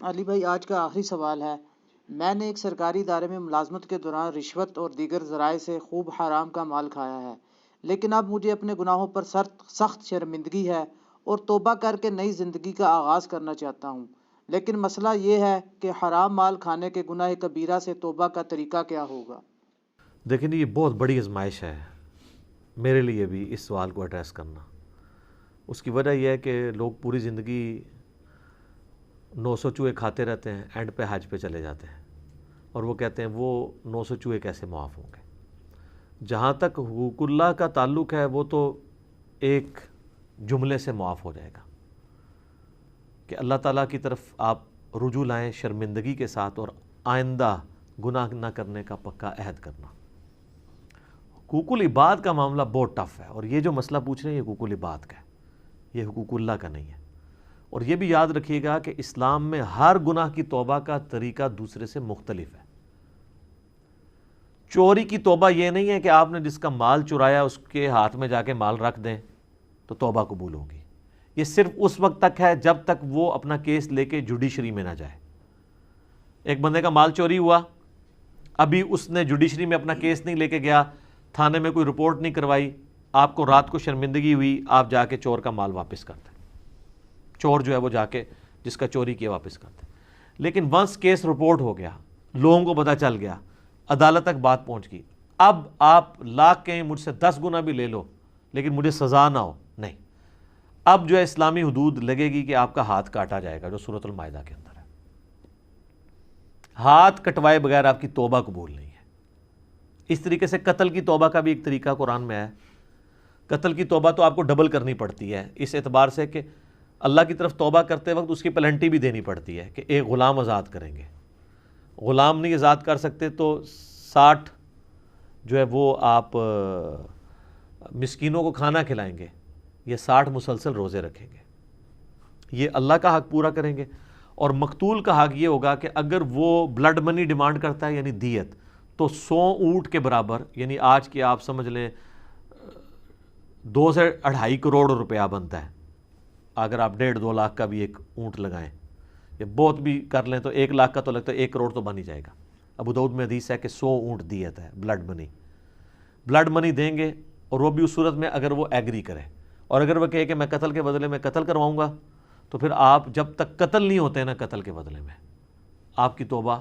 علی بھائی، آج کا آخری سوال ہے۔ میں نے ایک سرکاری ادارے میں ملازمت کے دوران رشوت اور دیگر ذرائع سے خوب حرام کا مال کھایا ہے، لیکن اب مجھے اپنے گناہوں پر سخت شرمندگی ہے اور توبہ کر کے نئی زندگی کا آغاز کرنا چاہتا ہوں۔ لیکن مسئلہ یہ ہے کہ حرام مال کھانے کے گناہ کبیرہ سے توبہ کا طریقہ کیا ہوگا؟ دیکھیں یہ بہت بڑی آزمائش ہے میرے لیے بھی اس سوال کو ایڈریس کرنا۔ اس کی وجہ یہ ہے کہ لوگ پوری زندگی 900 چوہے کھاتے رہتے ہیں، اینڈ پہ حج پہ چلے جاتے ہیں اور وہ کہتے ہیں وہ 900 چوہے کیسے معاف ہوں گے۔ جہاں تک حقوق اللہ کا تعلق ہے وہ تو ایک جملے سے معاف ہو جائے گا کہ اللہ تعالیٰ کی طرف آپ رجوع لائیں شرمندگی کے ساتھ اور آئندہ گناہ نہ کرنے کا پکا عہد کرنا۔ حقوق العباد کا معاملہ بہت ٹف ہے، اور یہ جو مسئلہ پوچھ رہے ہیں یہ حقوق العباد کا ہے، یہ حقوق اللہ کا نہیں ہے۔ اور یہ بھی یاد رکھیے گا کہ اسلام میں ہر گناہ کی توبہ کا طریقہ دوسرے سے مختلف ہے۔ چوری کی توبہ یہ نہیں ہے کہ آپ نے جس کا مال چرایا اس کے ہاتھ میں جا کے مال رکھ دیں تو توبہ قبول ہوگی۔ یہ صرف اس وقت تک ہے جب تک وہ اپنا کیس لے کے جوڈیشری میں نہ جائے۔ ایک بندے کا مال چوری ہوا، ابھی اس نے جوڈیشری میں اپنا کیس نہیں لے کے گیا، تھانے میں کوئی رپورٹ نہیں کروائی، آپ کو رات کو شرمندگی ہوئی، آپ جا کے چور کا مال واپس کرتے، چور جو ہے وہ جا کے جس کا چوری کیا واپس کرتے۔ لیکن ونس کیس رپورٹ ہو گیا، لوگوں کو پتہ چل گیا، عدالت تک بات پہنچ گئی، اب آپ لاکھ کہیں مجھ سے 10 گنا بھی لے لو لیکن مجھے سزا نہ ہو، نہیں، اب جو ہے اسلامی حدود لگے گی کہ آپ کا ہاتھ کاٹا جائے گا، جو سورۃ المائدہ کے اندر ہے۔ ہاتھ کٹوائے بغیر آپ کی توبہ قبول نہیں ہے۔ اس طریقے سے قتل کی توبہ کا بھی ایک طریقہ قرآن میں ہے۔ قتل کی توبہ تو آپ کو ڈبل کرنی پڑتی ہے، اس اعتبار سے کہ اللہ کی طرف توبہ کرتے وقت اس کی پلنٹی بھی دینی پڑتی ہے کہ ایک غلام آزاد کریں گے۔ غلام نہیں آزاد کر سکتے تو 60 جو ہے وہ آپ مسکینوں کو کھانا کھلائیں گے، یہ 60 مسلسل روزے رکھیں گے، یہ اللہ کا حق پورا کریں گے۔ اور مقتول کا حق یہ ہوگا کہ اگر وہ بلڈ منی ڈیمانڈ کرتا ہے یعنی دیت، تو 100 اونٹ کے برابر، یعنی آج کے آپ سمجھ لیں 2 سے 2.5 کروڑ روپیہ بنتا ہے اگر آپ 1.5-2 لاکھ کا بھی ایک اونٹ لگائیں، یا بہت بھی کر لیں تو 1 لاکھ کا تو لگتا ہے 1 کروڑ تو بن ہی جائے گا۔ ابو داؤد میں حدیث ہے کہ 100 اونٹ دیت ہے بلڈ منی دیں گے، اور وہ بھی اس صورت میں اگر وہ ایگری کرے، اور اگر وہ کہے کہ میں قتل کے بدلے میں قتل کرواؤں گا، تو پھر آپ جب تک قتل نہیں ہوتے نا قتل کے بدلے میں، آپ کی توبہ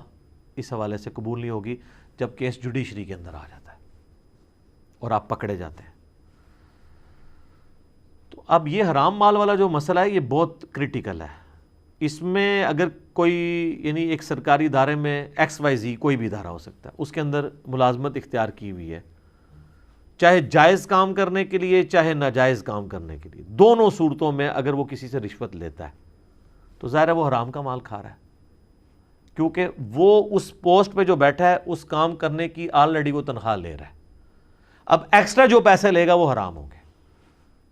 اس حوالے سے قبول نہیں ہوگی جب کیس جوڈیشری کے اندر آ جاتا ہے اور آپ پکڑے جاتے ہیں۔ تو اب یہ حرام مال والا جو مسئلہ ہے یہ بہت کریٹیکل ہے۔ اس میں اگر کوئی یعنی ایک سرکاری ادارے میں XYZ کوئی بھی ادارہ ہو سکتا ہے، اس کے اندر ملازمت اختیار کی ہوئی ہے، چاہے جائز کام کرنے کے لیے چاہے ناجائز کام کرنے کے لیے، دونوں صورتوں میں اگر وہ کسی سے رشوت لیتا ہے تو ظاہر ہے وہ حرام کا مال کھا رہا ہے، کیونکہ وہ اس پوسٹ پہ جو بیٹھا ہے اس کام کرنے کی آلریڈی وہ تنخواہ لے رہا ہے، اب ایکسٹرا جو پیسے لے گا وہ حرام ہوں گے۔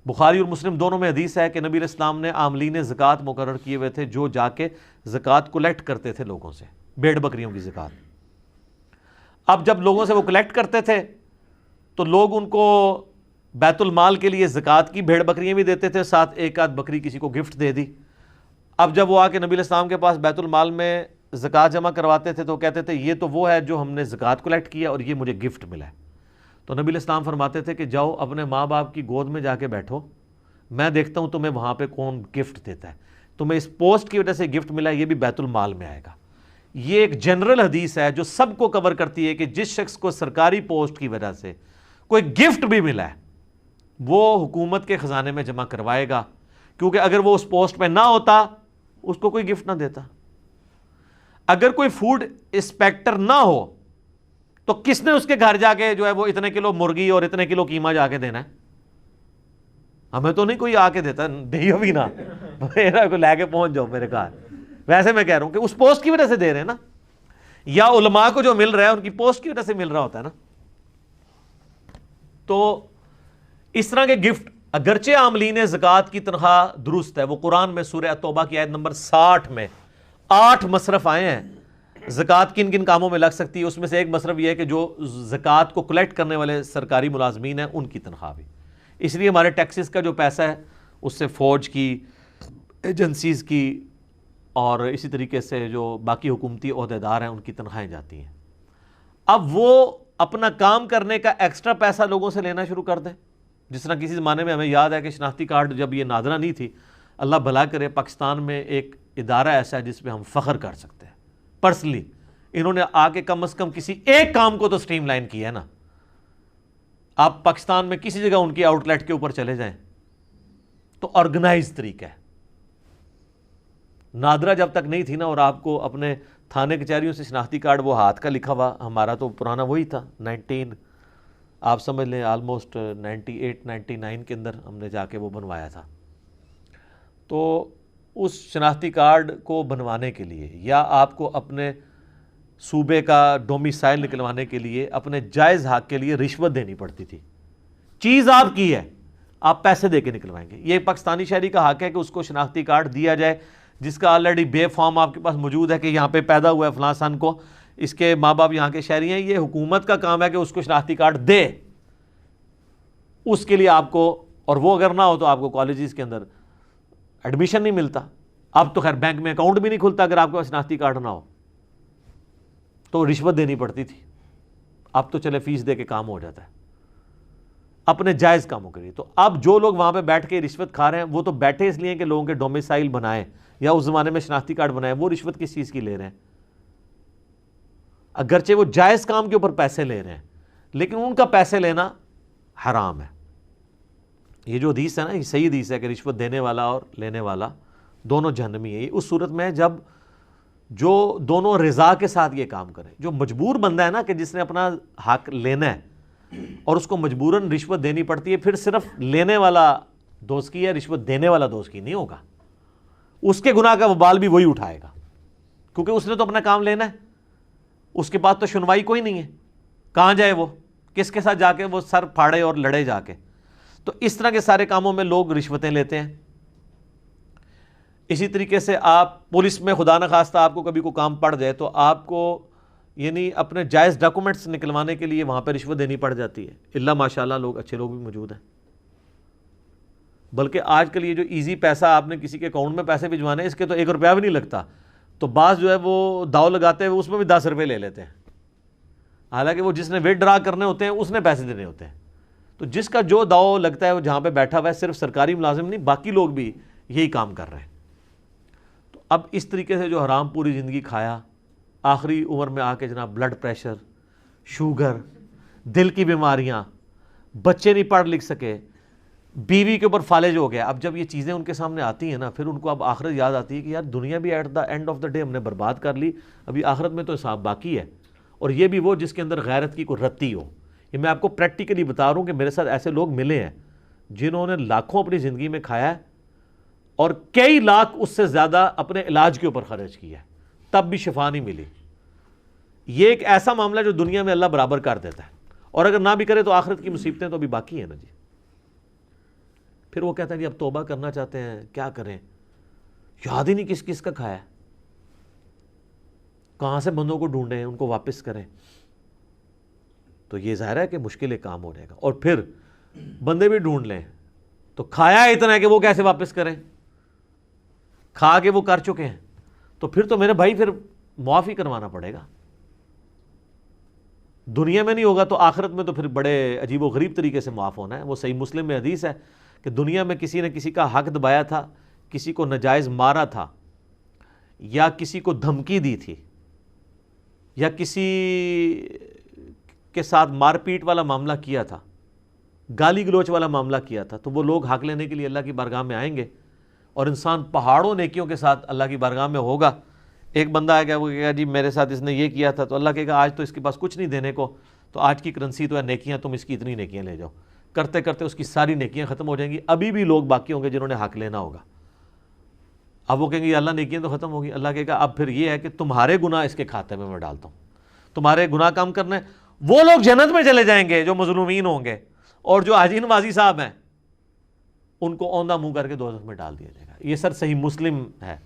بخاری اور مسلم دونوں میں حدیث ہے کہ نبی علیہ السلام نے عاملین زکوٰۃ مقرر کیے ہوئے تھے جو جا کے زکوٰۃ کلیکٹ کرتے تھے لوگوں سے، بھیڑ بکریوں کی زکوٰۃ۔ اب جب لوگوں سے وہ کلیکٹ کرتے تھے تو لوگ ان کو بیت المال کے لیے زکوٰۃ کی بھیڑ بکریاں بھی دیتے تھے، ساتھ ایک آدھ بکری کسی کو گفٹ دے دی۔ اب جب وہ آ کے نبی علیہ السلام کے پاس بیت المال میں زکوٰۃ جمع کرواتے تھے تو کہتے تھے یہ تو وہ ہے جو ہم نے زکوٰۃ کلیکٹ کیا اور یہ مجھے گفٹ ملا ہے۔ تو نبی علیہ السلام فرماتے تھے کہ جاؤ اپنے ماں باپ کی گود میں جا کے بیٹھو، میں دیکھتا ہوں تمہیں وہاں پہ کون گفٹ دیتا ہے، تمہیں اس پوسٹ کی وجہ سے گفٹ ملا ہے، یہ بھی بیت المال میں آئے گا۔ یہ ایک جنرل حدیث ہے جو سب کو کور کرتی ہے کہ جس شخص کو سرکاری پوسٹ کی وجہ سے کوئی گفٹ بھی ملا ہے وہ حکومت کے خزانے میں جمع کروائے گا، کیونکہ اگر وہ اس پوسٹ پہ نہ ہوتا اس کو کوئی گفٹ نہ دیتا۔ اگر کوئی فوڈ انسپیکٹر نہ ہو تو کس نے اس کے گھر جا کے جو ہے وہ اتنے کلو مرغی اور اتنے کلو قیمہ جا کے دینا ہے؟ ہمیں تو نہیں کوئی آ کے دیتا، دیو بھی نہ میرا کو لے کے پہنچ جاؤ میرے گھر۔ ویسے میں کہہ رہا ہوں کہ اس پوسٹ کی وجہ سے دے رہے ہیں نا، یا علماء کو جو مل رہا ہے ان کی پوسٹ کی وجہ سے مل رہا ہوتا ہے نا۔ تو اس طرح کے گفٹ اگرچہ عاملین زکوٰۃ کی تنخواہ درست ہے، وہ قرآن میں سورہ توبہ کی آیت نمبر 60 میں 8 مصرف آئے ہیں زکوٰۃ کن کن کاموں میں لگ سکتی ہے، اس میں سے ایک مصرف یہ ہے کہ جو زکوٰۃ کو کلیکٹ کرنے والے سرکاری ملازمین ہیں ان کی تنخواہ بھی۔ اس لیے ہمارے ٹیکسز کا جو پیسہ ہے اس سے فوج کی، ایجنسیز کی، اور اسی طریقے سے جو باقی حکومتی عہدیدار ہیں ان کی تنخواہیں جاتی ہیں. اب وہ اپنا کام کرنے کا ایکسٹرا پیسہ لوگوں سے لینا شروع کر دیں. جس طرح کسی زمانے میں ہمیں یاد ہے کہ شناختی کارڈ جب یہ نادرہ نہیں تھی, اللہ بھلا کرے پاکستان میں ایک ادارہ ایسا ہے جس پہ ہم فخر کر سکتے ہیں پرسنلی. انہوں نے آ کے کم از کم کسی ایک کام کو تو سٹریم لائن کیا ہے نا. آپ پاکستان میں کسی جگہ ان کی آؤٹ لیٹ کے اوپر چلے جائیں تو آرگنائز طریقہ ہے. نادرہ جب تک نہیں تھی نا, اور آپ کو اپنے تھانے کچہریوں سے شناختی کارڈ وہ ہاتھ کا لکھا ہوا, ہمارا تو پرانا وہی تھا 19 آپ سمجھ لیں آلموسٹ 98-99 کے اندر ہم نے جا کے وہ بنوایا تھا. تو اس شناختی کارڈ کو بنوانے کے لیے یا آپ کو اپنے صوبے کا ڈومیسائل نکلوانے کے لیے اپنے جائز حق کے لیے رشوت دینی پڑتی تھی. چیز آپ کی ہے, آپ پیسے دے کے نکلوائیں گے. یہ پاکستانی شہری کا حق ہے کہ اس کو شناختی کارڈ دیا جائے جس کا آلریڈی بے فارم آپ کے پاس موجود ہے کہ یہاں پہ پیدا ہوا ہے فلاں سن کو, اس کے ماں باپ یہاں کے شہری ہیں. یہ حکومت کا کام ہے کہ اس کو شناختی کارڈ دے. اس کے لیے آپ کو, اور وہ اگر نہ ہو تو آپ کو کالجز کے اندر ایڈمیشن نہیں ملتا. اب تو خیر بینک میں اکاؤنٹ بھی نہیں کھلتا اگر آپ کے پاس شناختی کارڈ نہ ہو, تو رشوت دینی پڑتی تھی. اب تو چلے فیس دے کے کام ہو جاتا ہے اپنے جائز کاموں کے لیے. تو اب جو لوگ وہاں پہ بیٹھ کے رشوت کھا رہے ہیں وہ تو بیٹھے اس لیے کہ لوگوں کے ڈومیسائل بنائیں یا اس زمانے میں شناختی کارڈ بنائیں. وہ رشوت کس چیز کی لے رہے ہیں؟ اگرچہ وہ جائز کام کے اوپر پیسے لے رہے ہیں لیکن ان کا پیسے لینا حرام ہے. یہ جو حدیث ہے نا, یہ صحیح حدیث ہے کہ رشوت دینے والا اور لینے والا دونوں جہنمی ہیں. یہ اس صورت میں ہے جب جو دونوں رضا کے ساتھ یہ کام کریں. جو مجبور بندہ ہے نا کہ جس نے اپنا حق لینا ہے اور اس کو مجبوراً رشوت دینی پڑتی ہے, پھر صرف لینے والا دوست کی ہے, رشوت دینے والا دوست کی نہیں ہوگا. اس کے گناہ کا وبال بھی وہی اٹھائے گا کیونکہ اس نے تو اپنا کام لینا ہے. اس کے پاس تو سنوائی کوئی نہیں ہے, کہاں جائے وہ, کس کے ساتھ جا کے وہ سر پھاڑے اور لڑے جا کے. تو اس طرح کے سارے کاموں میں لوگ رشوتیں لیتے ہیں. اسی طریقے سے آپ پولیس میں خدا نخواستہ آپ کو کبھی کوئی کام پڑ جائے تو آپ کو یعنی اپنے جائز ڈاکومنٹس نکلوانے کے لیے وہاں پہ رشوت دینی پڑ جاتی ہے. اللہ ماشاءاللہ لوگ اچھے لوگ بھی موجود ہیں. بلکہ آج کل یہ جو ایزی پیسہ آپ نے کسی کے اکاؤنٹ میں پیسے بھجوانے, اس کے تو 1 روپیہ بھی نہیں لگتا. تو بعض جو ہے وہ داؤ لگاتے ہیں, اس میں بھی 10 روپے لے لیتے ہیں, حالانکہ وہ جس نے ویٹ ڈرا کرنے ہوتے ہیں اس نے پیسے دینے ہوتے ہیں. تو جس کا جو داؤ لگتا ہے وہ جہاں پہ بیٹھا ہوا ہے, صرف سرکاری ملازم نہیں باقی لوگ بھی یہی کام کر رہے ہیں. تو اب اس طریقے سے جو حرام پوری زندگی کھایا, آخری عمر میں آ کے جناب بلڈ پریشر, شوگر, دل کی بیماریاں, بچے نہیں پڑھ لکھ سکے, بیوی کے اوپر فالج ہو گیا. اب جب یہ چیزیں ان کے سامنے آتی ہیں نا, پھر ان کو اب آخرت یاد آتی ہے کہ یار دنیا بھی at the end of the day ہم نے برباد کر لی, ابھی آخرت میں تو حساب باقی ہے. اور یہ بھی وہ جس کے اندر غیرت کی کوئی رتی ہو. یہ میں آپ کو پریکٹیکلی بتا رہا ہوں کہ میرے ساتھ ایسے لوگ ملے ہیں جنہوں نے لاکھوں اپنی زندگی میں کھایا ہے اور کئی لاکھ اس سے زیادہ اپنے علاج کے اوپر خرچ کیا ہے, تب بھی شفا نہیں ملی. یہ ایک ایسا معاملہ جو دنیا میں اللہ برابر کر دیتا ہے, اور اگر نہ بھی کرے تو آخرت کی مصیبتیں تو ابھی باقی ہیں نا جی. پھر وہ کہتا ہے جی اب توبہ کرنا چاہتے ہیں, کیا کریں, یاد ہی نہیں کس کس کا کھایا ہے, کہاں سے بندوں کو ڈھونڈیں, ان کو واپس کریں. تو یہ ظاہر ہے کہ مشکل ایک کام ہو جائے گا. اور پھر بندے بھی ڈھونڈ لیں تو کھایا اتنا ہے کہ وہ کیسے واپس کریں, کھا کے وہ کر چکے ہیں. تو پھر تو میرے بھائی پھر معاف ہی کروانا پڑے گا. دنیا میں نہیں ہوگا تو آخرت میں تو پھر بڑے عجیب و غریب طریقے سے معاف ہونا ہے. وہ صحیح مسلم میں حدیث ہے کہ دنیا میں کسی نے کسی کا حق دبایا تھا, کسی کو ناجائز مارا تھا, یا کسی کو دھمکی دی تھی, یا کسی کے ساتھ مار پیٹ والا معاملہ کیا تھا, گالی گلوچ والا معاملہ کیا تھا, تو وہ لوگ حق لینے کے لیے اللہ کی بارگاہ میں آئیں گے اور انسان پہاڑوں نیکیوں کے ساتھ اللہ کی بارگاہ میں ہوگا. ایک بندہ آئے گا, وہ کہے گا جی میرے ساتھ اس نے یہ کیا تھا, تو اللہ کہے گا آج تو اس کے پاس کچھ نہیں دینے کو, تو آج کی کرنسی تو ہے نیکیاں, تم اس کی اتنی نیکیاں لے جاؤ. کرتے کرتے اس کی ساری نیکیاں ختم ہو جائیں گی. ابھی بھی لوگ باقی ہوں گے جنہوں نے حق لینا ہوگا. اب وہ کہیں گے اللہ نیکیاں تو ختم ہوگی. اللہ کہے گا اب پھر یہ ہے کہ تمہارے گناہ اس کے کھاتے میں ڈالتا ہوں, تمہارے گناہ کم کرنے. وہ لوگ جنت میں چلے جائیں گے جو مظلومین ہوں گے, اور جو حاجی نوازی صاحب ہیں ان کو اوندھا منہ کر کے دوزخ میں ڈال دیا جائے گا. یہ سر صحیح مسلم ہے,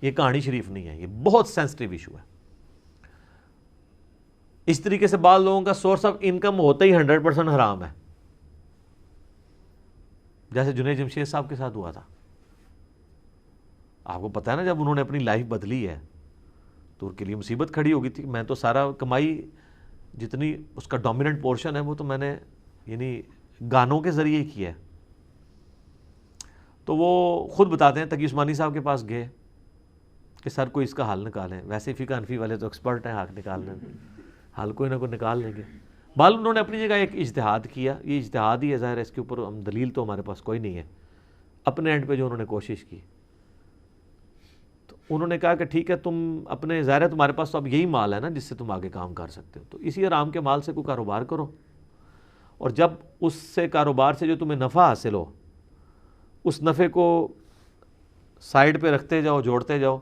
یہ کہانی شریف نہیں ہے. یہ بہت سینسٹیو ایشو ہے. اس طریقے سے بعض لوگوں کا سورس آف انکم ہوتا ہی 100% حرام ہے, جیسے جنید جمشید صاحب کے ساتھ ہوا تھا. آپ کو پتہ ہے نا جب انہوں نے اپنی لائف بدلی ہے تو ان کے لیے مصیبت کھڑی ہو گئی تھی. میں تو سارا کمائی جتنی اس کا ڈومیننٹ پورشن ہے وہ تو میں نے یعنی گانوں کے ذریعے ہی کیا ہے. تو وہ خود بتاتے ہیں تقی عثمانی صاحب کے پاس گئے کہ سر کوئی اس کا حل نکالیں. ویسے فقہ حنفی والے تو ایکسپرٹ ہیں حق نکالنے میں, حل کوئی نہ کوئی نکال لیں گے. بال انہوں نے اپنی جگہ ایک اجتہاد کیا, یہ اجتہاد ہی ہے ظاہر ہے, اس کے اوپر ہم دلیل تو ہمارے پاس کوئی نہیں ہے. اپنے اینڈ پہ جو انہوں نے کوشش کی تو انہوں نے کہا کہ ٹھیک ہے تم اپنے, ظاہر ہے تمہارے پاس تو اب یہی مال ہے نا جس سے تم آگے کام کر سکتے ہو, تو اسی حرام کے مال سے کوئی کاروبار کرو, اور جب اس سے کاروبار سے جو تمہیں نفع حاصل ہو اس نفع کو سائڈ پہ رکھتے جاؤ, جوڑتے جاؤ,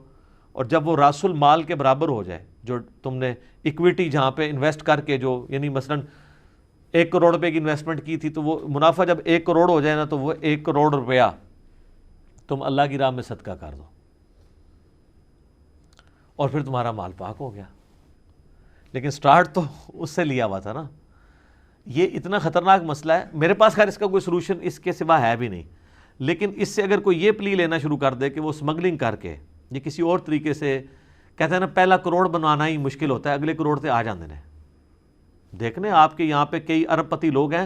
اور جب وہ راس المال کے برابر ہو جائے جو تم نے اکویٹی جہاں پہ انویسٹ کر کے جو یعنی مثلا 1 کروڑ روپے کی انویسٹمنٹ کی تھی تو وہ منافع جب 1 کروڑ ہو جائے نا تو وہ 1 کروڑ روپیہ تم اللہ کی راہ میں صدقہ کر دو اور پھر تمہارا مال پاک ہو گیا. لیکن سٹارٹ تو اس سے لیا ہوا تھا نا. یہ اتنا خطرناک مسئلہ ہے, میرے پاس خیر اس کا کوئی سلوشن اس کے سوا ہے بھی نہیں, لیکن اس سے اگر کوئی یہ پلی لینا شروع کر دے کہ وہ سمگلنگ کر کے یہ کسی اور طریقے سے, کہتے ہیں نا پہلا کروڑ بنوانا ہی مشکل ہوتا ہے, اگلے کروڑ سے آ جاندے ہیں. دیکھنے آپ کے یہاں پہ کئی ارب پتی لوگ ہیں,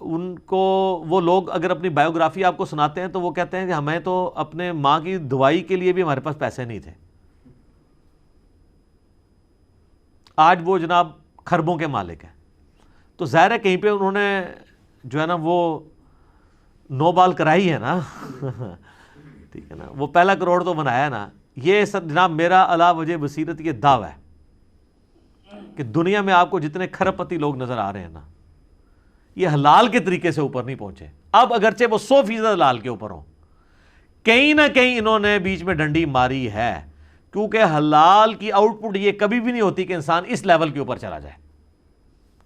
ان کو وہ لوگ اگر اپنی بایوگرافی آپ کو سناتے ہیں تو وہ کہتے ہیں کہ ہمیں تو اپنے ماں کی دوائی کے لیے بھی ہمارے پاس پیسے نہیں تھے. آج وہ جناب خربوں کے مالک ہیں. تو ظاہر ہے کہیں پہ انہوں نے جو ہے نا وہ نو بال کرائی ہے نا ٹھیک ہے نا, وہ پہلا کروڑ تو بنایا ہے نا. یہ سب جناب میرا علا وجہ بصیرت یہ دعویٰ ہے کہ دنیا میں آپ کو جتنے کھرب پتی لوگ نظر آ رہے ہیں نا یہ حلال کے طریقے سے اوپر نہیں پہنچے. اب اگرچہ وہ 100% حلال کے اوپر ہوں, کہیں نہ کہیں انہوں نے بیچ میں ڈنڈی ماری ہے, کیونکہ حلال کی آؤٹ پٹ یہ کبھی بھی نہیں ہوتی کہ انسان اس لیول کے اوپر چلا جائے.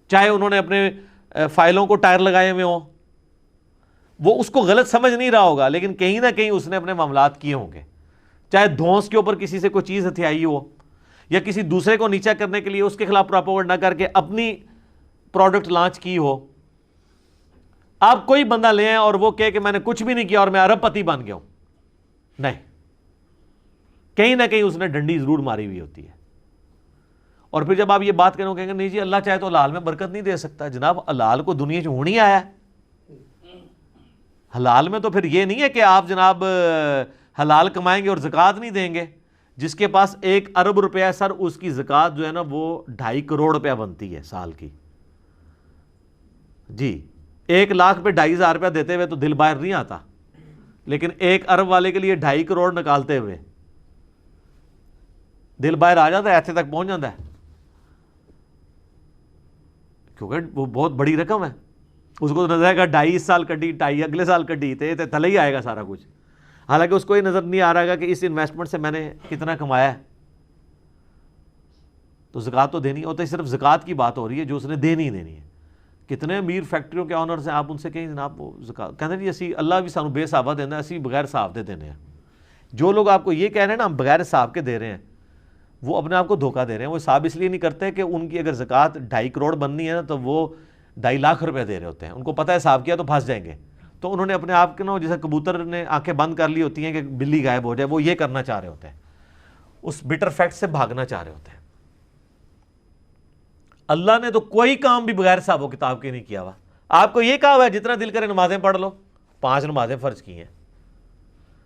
چاہے انہوں نے اپنے فائلوں کو ٹائر لگائے ہوئے ہوں, وہ اس کو غلط سمجھ نہیں رہا ہوگا, لیکن کہیں نہ کہیں اس نے اپنے معاملات کیے ہوں گے. چاہے دھونس کے اوپر کسی سے کوئی چیز ہتھیائی ہو, یا کسی دوسرے کو نیچا کرنے کے لیے اس کے خلاف پراپوگنڈا کر کے اپنی پروڈکٹ لانچ کی ہو. آپ کوئی بندہ لے آئیں اور وہ کہے کہ میں نے کچھ بھی نہیں کیا اور میں ارب پتی بن گیا ہوں, نہیں, کہیں نہ کہیں اس نے ڈنڈی ضرور ماری ہوئی ہوتی ہے. اور پھر جب آپ یہ بات کریں کہیں گے نہیں جی اللہ چاہے تو حلال میں برکت نہیں دے سکتا. جناب حلال کو دنیا سے ہونی آیا ہے. حلال میں تو پھر یہ نہیں ہے کہ آپ جناب حلال کمائیں گے اور زکوٰۃ نہیں دیں گے. جس کے پاس 1 ارب روپیہ سر, اس کی زکوٰۃ جو ہے نا وہ 2.5 کروڑ روپیہ بنتی ہے سال کی. جی 1 لاکھ پہ 2.5 روپیہ دیتے ہوئے تو دل باہر نہیں آتا, لیکن 1 ارب والے کے لیے 2.5 کروڑ نکالتے ہوئے دل باہر آ جاتا ہے, ایسے تک پہنچ جاتا ہے, کیونکہ وہ بہت بڑی رقم ہے. اس کو نظر آئے گا 2.5 سال کٹی, 2.5 اگلے سال کٹی, تھلے ہی آئے گا سارا کچھ. حالانکہ اس کو یہ نظر نہیں آ رہا کہ اس انویسٹمنٹ سے میں نے کتنا کمایا ہے. تو زکوٰۃ تو دینی ہوتا ہے, صرف زکوٰۃ کی بات ہو رہی ہے جو اس نے دینی ہی دینی ہے. کتنے امیر فیکٹریوں کے آنرز ہیں, آپ ان سے کہیں جناب وہ زکوٰۃ کہتے ہیں جی اسی اللہ بھی سانو بے حسابہ دینا, اسی بغیر حساب دے دینے ہیں. جو لوگ آپ کو یہ کہہ رہے ہیں نا ہم بغیر حساب کے دے رہے ہیں, وہ اپنے آپ کو دھوکہ دے رہے ہیں. وہ حساب اس لیے نہیں کرتے کہ ان کی اگر زکوٰۃ 2.5 کروڑ بننی ہے نا تو وہ 2.5 لاکھ روپے دے رہے ہوتے ہیں. ان کو پتہ ہے حساب کیا تو پھنس جائیں گے, تو انہوں نے اپنے آپ کے نا جیسے کبوتر نے آنکھیں بند کر لی ہوتی ہیں کہ بلی غائب ہو جائے, وہ یہ کرنا چاہ رہے ہوتے ہیں, اس بٹر فیکٹ سے بھاگنا چاہ رہے ہوتے ہیں. اللہ نے تو کوئی کام بھی بغیر حساب و کتاب کے نہیں کیا ہوا. آپ کو یہ کہا ہوا ہے جتنا دل کرے نمازیں پڑھ لو, 5 نمازیں فرض کی ہیں.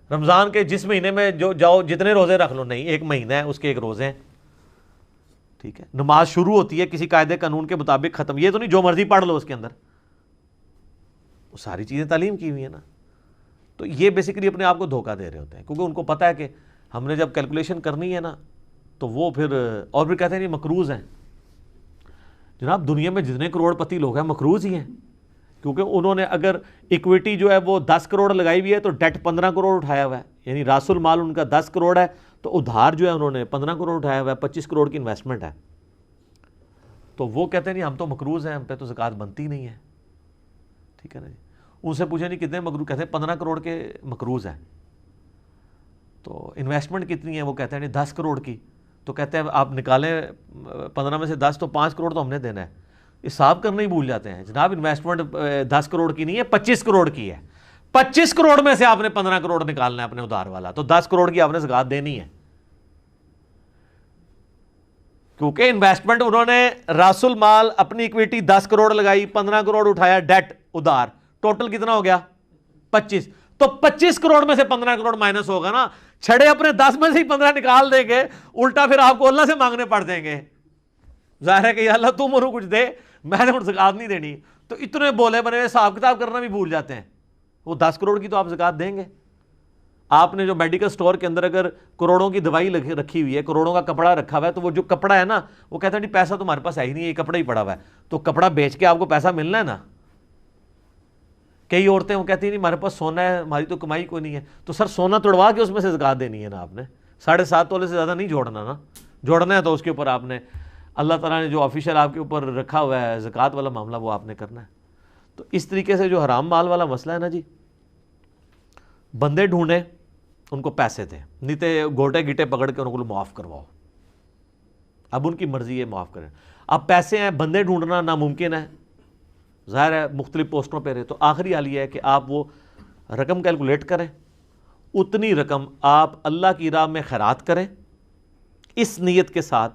رمضان کے جس مہینے میں جو جاؤ جتنے روزے رکھ لو, نہیں 1 مہینہ ہے اس کے 1 روزے ہیں, ٹھیک ہے. نماز شروع ہوتی ہے کسی قاعدے قانون کے مطابق, ختم یہ تو نہیں جو مرضی پڑھ لو اس کے اندر, وہ ساری چیزیں تعلیم کی ہوئی ہیں نا. تو یہ بیسیکلی اپنے آپ کو دھوکہ دے رہے ہوتے ہیں, کیونکہ ان کو پتہ ہے کہ ہم نے جب کیلکولیشن کرنی ہے نا تو وہ پھر اور بھی کہتے ہیں یہ مقروض ہیں. جناب دنیا میں جتنے کروڑ پتی لوگ ہیں مقروض ہی ہیں, کیونکہ انہوں نے اگر ایکویٹی جو ہے وہ 10 کروڑ لگائی ہوئی ہے تو ڈیٹ 15 کروڑ اٹھایا ہوا ہے, یعنی راس المال ان کا 10 کروڑ ہے تو ادھار جو ہے انہوں نے 15 کروڑ اٹھایا ہوا ہے, 25 کروڑ کی انویسٹمنٹ ہے. تو وہ کہتے ہیں نہیں ہم تو مقروض ہیں, ہم پہ تو زکوٰۃ بنتی نہیں ہے, ٹھیک ہے نا جی. ان سے پوچھیں نہیں کتنے مقروض, کہتے ہیں 15 کروڑ کے مقروض ہیں. تو انویسٹمنٹ کتنی ہے, وہ کہتے ہیں نہیں 10 کروڑ کی. تو کہتے ہیں آپ نکالیں 15 میں سے 10 تو 5 کروڑ تو ہم نے دینا ہے. حساب کرنا ہی بھول جاتے ہیں. جناب انویسٹمنٹ 10 کروڑ کی نہیں ہے, 25 کروڑ کی ہے. 25 کروڑ میں سے آپ نے 15 کروڑ نکالنا ہے اپنے ادھار والا, تو 10 کروڑ کی آپ نے زکات دینی ہے, کیونکہ انویسٹمنٹ انہوں نے راس المال اپنی اکویٹی 10 کروڑ لگائی, 15 کروڑ اٹھایا ڈیٹ ادھار, ٹوٹل کتنا ہو گیا 25. تو 25 کروڑ میں سے 15 کروڑ مائنس ہوگا نا, چھڑے اپنے 10 میں سے ہی 15 نکال دیں گے, الٹا پھر آپ کو اللہ سے مانگنے پڑ جائیں گے. ظاہر ہے کہ یا اللہ تم انہوں کچھ دے, میں نے زکات نہیں دینی. تو اتنے بولے بنے حساب کتاب کرنا بھی بھول جاتے ہیں. وہ 10 کروڑ کی تو آپ زکات دیں گے. آپ نے جو میڈیکل سٹور کے اندر اگر کروڑوں کی دوائی رکھی ہوئی ہے, کروڑوں کا کپڑا رکھا ہوا ہے, تو وہ جو کپڑا ہے نا, وہ کہتا ہے نہیں پیسہ تمہارے پاس ہے ہی نہیں, یہ کپڑا ہی پڑا ہوا ہے, تو کپڑا بیچ کے آپ کو پیسہ ملنا ہے نا. کئی عورتیں وہ کہتی ہیں نہیں ہمارے پاس سونا ہے, ہماری تو کمائی کوئی نہیں ہے. تو سر سونا توڑوا کے اس میں سے زکات دینی ہے نا آپ نے, 7.5 تولے سے زیادہ نہیں جوڑنا نا. جوڑنا ہے تو اس کے اوپر آپ نے, اللہ تعالیٰ نے جو آفیشیل آپ کے اوپر رکھا ہوا ہے زکات والا معاملہ, وہ آپ نے کرنا ہے. تو اس طریقے سے جو حرام مال والا مسئلہ ہے نا جی, بندے ڈھونڈیں, ان کو پیسے دیں, نہیں تو گوٹے گیٹے پکڑ کے ان کو معاف کرواؤ. اب ان کی مرضی ہے معاف کریں. اب پیسے ہیں, بندے ڈھونڈنا ناممکن ہے, ظاہر ہے مختلف پوسٹوں پہ رہے, تو آخری حال یہ ہے کہ آپ وہ رقم کیلکولیٹ کریں, اتنی رقم آپ اللہ کی راہ میں خیرات کریں, اس نیت کے ساتھ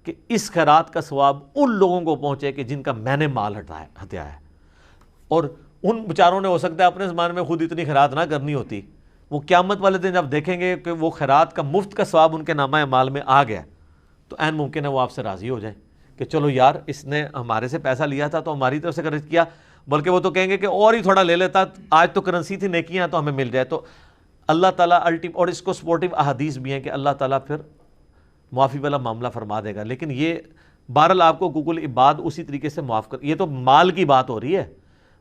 کہ اس خیرات کا ثواب ان لوگوں کو پہنچے کہ جن کا میں نے مال ہتیا ہے. اور ان بیچاروں نے ہو سکتا ہے اپنے زمانے میں خود اتنی خیرات نہ کرنی ہوتی, وہ قیامت والے دن جب دیکھیں گے کہ وہ خیرات کا مفت کا ثواب ان کے نامہ مال میں آ گیا, تو عین ممکن ہے وہ آپ سے راضی ہو جائیں کہ چلو یار اس نے ہمارے سے پیسہ لیا تھا تو ہماری طرف سے خرچ کیا, بلکہ وہ تو کہیں گے کہ اور ہی تھوڑا لے لیتا, آج تو کرنسی تھی نیکیاں تو ہمیں مل جائے. تو اللہ تعالیٰ اور اس کو سپورٹیو احادیث بھی ہیں کہ اللہ تعالیٰ پھر معافی والا معاملہ فرما دے گا. لیکن یہ بہرحال آپ کو حقوق العباد اسی طریقے سے معاف کر, یہ تو مال کی بات ہو رہی ہے,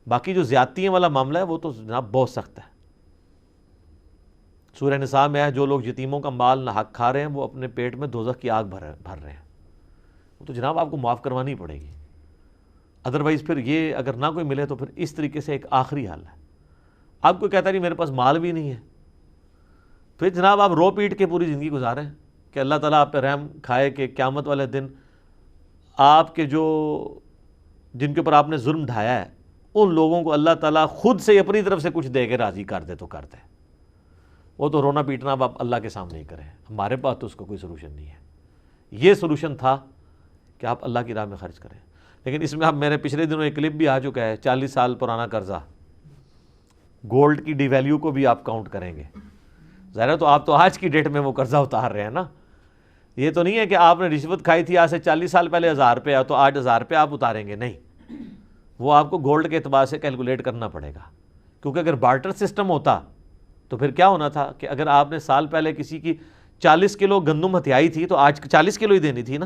باقی جو زیادتیوں والا معاملہ ہے وہ تو جناب بہت سخت ہے. سورہ نساء میں ہے جو لوگ یتیموں کا مال ناحق کھا رہے ہیں وہ اپنے پیٹ میں دوزخ کی آگ بھر رہے ہیں, وہ تو جناب آپ کو معاف کروانی پڑے گی. ادروائز پھر یہ اگر نہ کوئی ملے تو پھر اس طریقے سے ایک آخری حل ہے. آپ کو کہتا ہے میرے پاس مال بھی نہیں ہے, پھر جناب آپ رو پیٹ کے پوری زندگی گزاریں کہ اللہ تعالیٰ آپ پہ رحم کھائے کہ قیامت والے دن آپ کے جن کے اوپر آپ نے ظلم ڈھایا ہے ان لوگوں کو اللہ تعالیٰ خود سے اپنی طرف سے کچھ دے کے راضی کر دے تو کر دے. وہ تو رونا پیٹنا اب آپ اللہ کے سامنے ہی کریں, ہمارے پاس تو اس کا کوئی سلوشن نہیں ہے. یہ سلوشن تھا کہ آپ اللہ کی راہ میں خرچ کریں. لیکن اس میں اب میرے پچھلے دنوں ایک کلپ بھی آ چکا ہے, 40 سال پرانا قرضہ, گولڈ کی ڈی ویلیو کو بھی آپ کاؤنٹ کریں گے. ظاہر ہے تو آپ تو آج کی ڈیٹ میں وہ قرضہ اتار رہے ہیں نا. یہ تو نہیں ہے کہ آپ نے رشوت کھائی تھی آج سے 40 سال پہلے 1000 روپیہ, تو آج 1000 روپیہ آپ اتاریں گے, نہیں. وہ آپ کو گولڈ کے اعتبار سے کیلکولیٹ کرنا پڑے گا, کیونکہ اگر بارٹر سسٹم ہوتا تو پھر کیا ہونا تھا کہ اگر آپ نے سال پہلے کسی کی 40 کلو گندم ہتھیائی تھی تو آج 40 کلو ہی دینی تھی نا.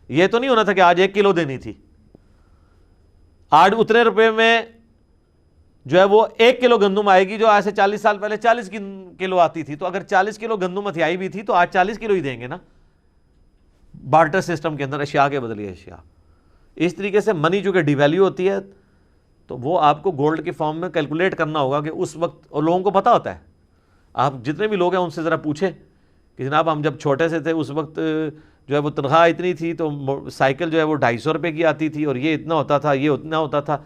یہ تو نہیں ہونا تھا کہ آج 1 کلو دینی تھی. آج اتنے روپے میں جو ہے وہ 1 کلو گندم آئے گی جو آج سے 40 سال پہلے 40 کلو آتی تھی. تو اگر 40 کلو گندم ہتھیائی بھی تھی تو آج 40 کلو ہی دیں گے نا, بارٹر سسٹم کے اندر اشیاء کے بدلے اشیاء. اس طریقے سے منی جو کہ ڈی ویلیو ہوتی ہے تو وہ آپ کو گولڈ کے فارم میں کیلکولیٹ کرنا ہوگا کہ اس وقت, اور لوگوں کو پتہ ہوتا ہے, آپ جتنے بھی لوگ ہیں ان سے ذرا پوچھیں کہ جناب ہم جب چھوٹے سے تھے اس وقت جو ہے وہ تنخواہ اتنی تھی تو سائیکل جو ہے وہ 250 روپے کی آتی تھی, اور یہ اتنا ہوتا تھا, یہ اتنا ہوتا تھا.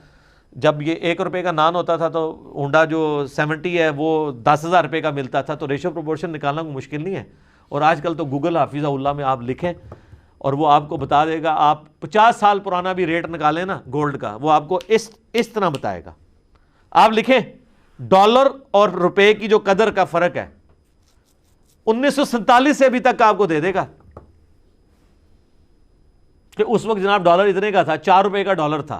جب یہ 1 روپے کا نان ہوتا تھا تو ہونڈا جو 70 ہے وہ 10,000 روپے کا ملتا تھا. تو ریشو پروپورشن نکالنا کوئی مشکل نہیں ہے. اور آج کل تو گوگل حافظہ اللہ میں آپ لکھیں اور وہ آپ کو بتا دے گا. آپ 50 سال پرانا بھی ریٹ نکالیں نا گولڈ کا, وہ آپ کو اس طرح بتائے گا. آپ لکھیں ڈالر اور روپے کی جو قدر کا فرق ہے 1947 سے ابھی تک کا آپ کو دے دے گا کہ اس وقت جناب ڈالر اتنے کا تھا, 4 روپے کا ڈالر تھا,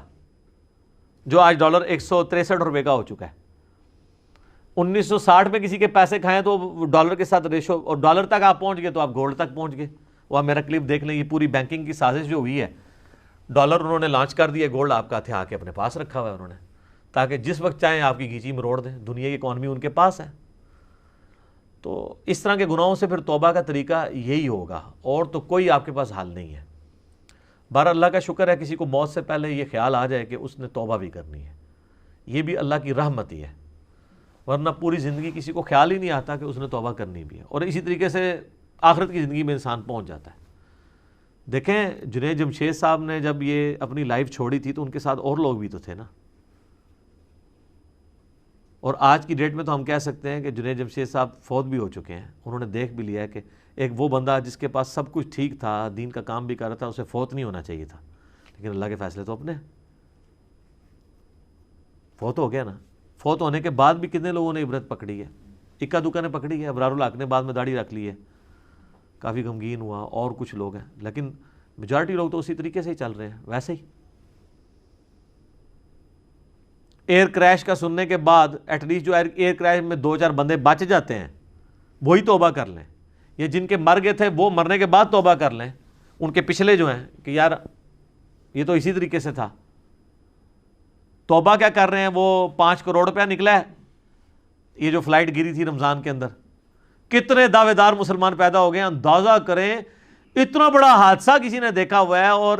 جو آج ڈالر 163 روپے کا ہو چکا ہے. 1960 میں کسی کے پیسے کھائیں تو ڈالر کے ساتھ ریشو, اور ڈالر تک آپ پہنچ گئے تو آپ گولڈ تک پہنچ گئے. وہ آپ میرا کلپ دیکھ لیں, یہ پوری بینکنگ کی سازش جو ہوئی ہے, ڈالر انہوں نے لانچ کر دیا, گولڈ آپ کا ہتھیار کے اپنے پاس رکھا ہوا ہے انہوں نے, تاکہ جس وقت چاہیں آپ کی گھیچی مروڑ دیں. دنیا کی اکانومی ان کے پاس ہے. تو اس طرح کے گناہوں سے پھر توبہ کا طریقہ یہی ہوگا, اور تو کوئی آپ کے پاس حل نہیں ہے. بہرحال اللہ کا شکر ہے کسی کو موت سے پہلے یہ خیال آ جائے کہ اس نے توبہ بھی کرنی ہے, یہ بھی اللہ کی رحمت ہی ہے. ورنہ پوری زندگی کسی کو خیال ہی نہیں آتا کہ اس نے توبہ کرنی بھی ہے, اور اسی طریقے سے آخرت کی زندگی میں انسان پہنچ جاتا ہے. دیکھیں جنید جمشید صاحب نے جب یہ اپنی لائف چھوڑی تھی تو ان کے ساتھ اور لوگ بھی تو تھے نا. اور آج کی ڈیٹ میں تو ہم کہہ سکتے ہیں کہ جنید جمشید صاحب فوت بھی ہو چکے ہیں. انہوں نے دیکھ بھی لیا ہے کہ ایک وہ بندہ جس کے پاس سب کچھ ٹھیک تھا, دین کا کام بھی کر رہا تھا, اسے فوت نہیں ہونا چاہیے تھا, لیکن اللہ کے فیصلے تو اپنے. فوت ہو گیا نا. فوت ہونے کے بعد بھی کتنے لوگوں نے عبرت پکڑی ہے, اکا دکا نے پکڑی ہے. ابرار الحق نے بعد میں داڑھی رکھ لی ہے, کافی غمگین ہوا, اور کچھ لوگ ہیں, لیکن میجارٹی لوگ تو اسی طریقے سے ہی چل رہے ہیں ویسے ہی. ایئر کریش کا سننے کے بعد ایٹ لیسٹ جو ایئر کریش میں 2-4 بندے بچ جاتے ہیں وہی توبہ کر لیں, یہ جن کے مر گئے تھے وہ مرنے کے بعد توبہ کر لیں. ان کے پچھلے جو ہیں کہ یار یہ تو اسی طریقے سے تھا, توبہ کیا کر رہے ہیں. وہ 5 کروڑ روپیہ نکلا ہے, یہ جو فلائٹ گری تھی رمضان کے اندر, کتنے دعوے دار مسلمان پیدا ہو گئے ہیں. اندازہ کریں اتنا بڑا حادثہ کسی نے دیکھا ہوا ہے اور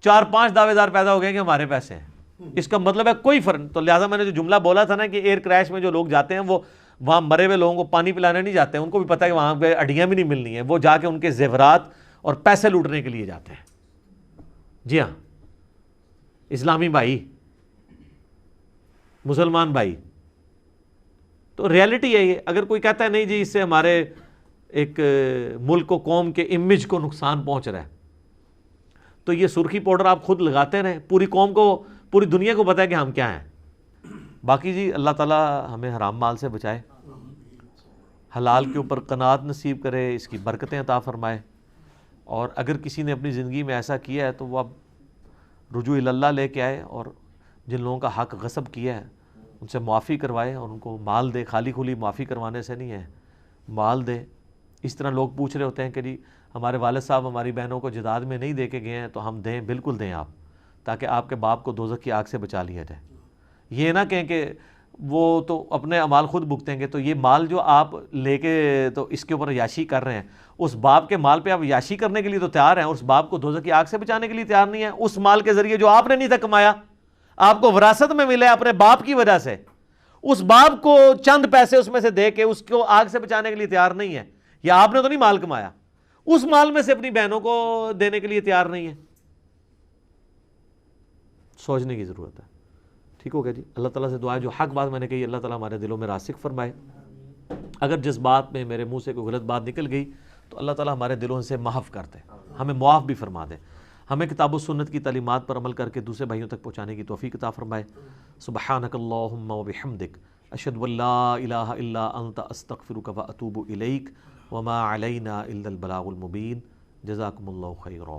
4-5 دعوے دار پیدا ہو گئے کہ ہمارے پیسے ہیں. اس کا مطلب ہے کوئی فرق. تو لہٰذا میں نے جو جملہ بولا تھا نا کہ ایئر کریش میں جو لوگ جاتے ہیں وہ وہاں مرے ہوئے لوگوں کو پانی پلانے نہیں جاتے ہیں, ان کو بھی پتہ ہے کہ وہاں پہ ہڈیاں بھی نہیں ملنی ہیں, وہ جا کے ان کے زیورات اور پیسے لوٹنے کے لیے جاتے ہیں. جی ہاں اسلامی بھائی, مسلمان بھائی, تو ریالٹی ہے یہ. اگر کوئی کہتا ہے نہیں جی اس سے ہمارے ایک ملک و قوم کے امیج کو نقصان پہنچ رہا ہے, تو یہ سرخی پاؤڈر آپ خود لگاتے رہیں, پوری قوم کو, پوری دنیا کو پتہ ہے کہ ہم کیا ہیں. باقی جی اللہ تعالیٰ ہمیں حرام مال سے بچائے, حلال کے اوپر قناعت نصیب کرے, اس کی برکتیں عطا فرمائے. اور اگر کسی نے اپنی زندگی میں ایسا کیا ہے تو وہ اب رجوع اللہ لے کے آئے, اور جن لوگوں کا حق غصب کیا ہے ان سے معافی کروائے اور ان کو مال دے. خالی کھلی معافی کروانے سے نہیں ہے, مال دے. اس طرح لوگ پوچھ رہے ہوتے ہیں کہ جی ہمارے والد صاحب ہماری بہنوں کو جداد میں نہیں دے کے گئے ہیں تو ہم دیں. بالکل دیں آپ, تاکہ آپ کے باپ کو دوزخ کی آگ سے بچا لیا جائے. یہ نہ کہیں کہ وہ تو اپنے اعمال خود بھگتیں گے, تو یہ مال جو آپ لے کے تو اس کے اوپر عیاشی کر رہے ہیں, اس باپ کے مال پہ آپ عیاشی کرنے کے لیے تو تیار ہیں, اور اس باپ کو دوزخ کی آگ سے بچانے کے لیے تیار نہیں ہیں. اس مال کے ذریعے جو آپ نے نہیں تھا کمایا, آپ کو وراثت میں ملے اپنے باپ کی وجہ سے, اس باپ کو چند پیسے اس میں سے دے کے اس کو آگ سے بچانے کے لیے تیار نہیں ہے. یا آپ نے تو نہیں مال کمایا, اس مال میں سے اپنی بہنوں کو دینے کے لیے تیار نہیں ہے. سوچنے کی ضرورت ہے. ٹھیک ہو گیا جی. اللہ تعالیٰ سے دعا ہے جو حق بات میں نے کہی اللہ تعالیٰ ہمارے دلوں میں راسخ فرمائے. اگر جس بات میں میرے منہ سے کوئی غلط بات نکل گئی تو اللہ تعالیٰ ہمارے دلوں سے معاف کر دے, ہمیں معاف بھی فرما دے. ہمیں کتاب و سنت کی تعلیمات پر عمل کر کے دوسرے بھائیوں تک پہنچانے کی توفیق عطا فرمائے. سبحانک اللہم و بحمدک, اشہد ان لا الہ الا انت, استغفرک و اتوب الیک, وما علینا الا البلاغ المبین. جزاکم اللہ خیرا.